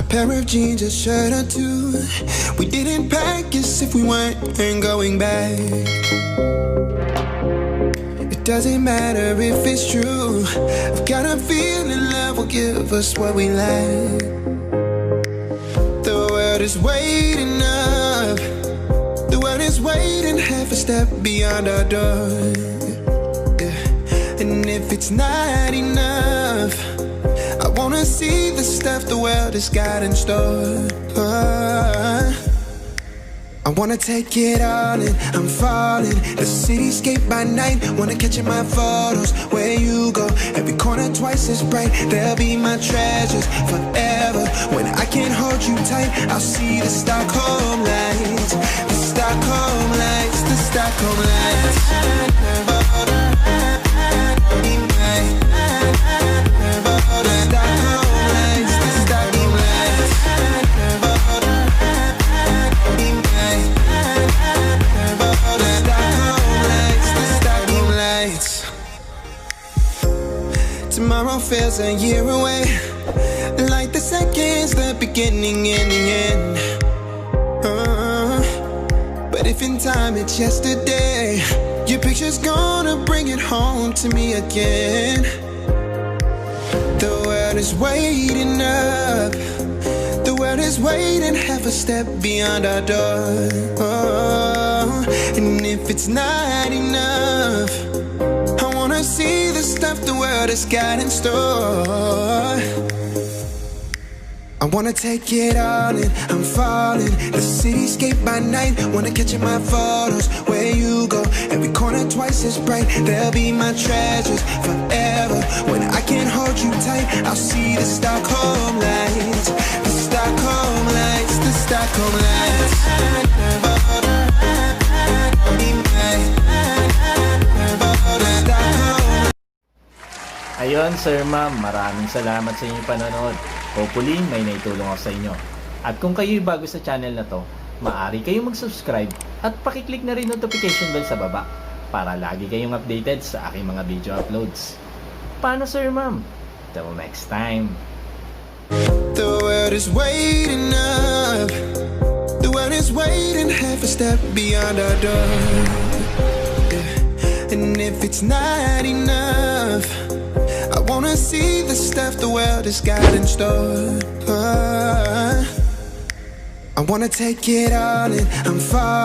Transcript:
pair of jeans, a shirt or two. We didn't pack as if we weren't going back. It doesn't matter if it's true. I've got a feeling love will give us what we lack. The world is waiting up. The world is waiting half a step beyond our door. Yeah. And if it's not enough, I wanna see the stuff the world has got in store. I wanna take it all in, I'm falling. The cityscape by night, wanna catch in my photos. Where you go, every corner twice as bright. They'll be my treasures forever. When I can't hold you tight, I'll see the Stockholm lights. The Stockholm lights, the Stockholm lights. Tomorrow feels a year away, like the seconds, the beginning and the end. But if in time it's yesterday, your picture's gonna bring it home to me again. The world is waiting up. The world is waiting half a step beyond our door. And if it's not enough, I wanna see the stuff the world has got in store. I wanna take it all in, I'm falling. The cityscape by night, wanna catch in my photos. Where you go, every corner twice as bright. They'll be my treasures forever. When I can't hold you tight, I'll see the Stockholm lights. The Stockholm lights, the Stockholm lights. Ayun, Sir Ma'am, maraming salamat sa inyong panonood. Hopefully, may naitulong ako sa inyo. At kung kayo'y bago sa channel na to, maaari kayong mag-subscribe at pakiclick na rin notification bell sa baba para lagi kayong updated sa aking mga video uploads. Paano, Sir Ma'am? Till next time. The world is waiting up. The world is waiting half a step beyond our door. And if it's not enough, I wanna see the stuff the world has got in store. I wanna take it all in, I'm falling.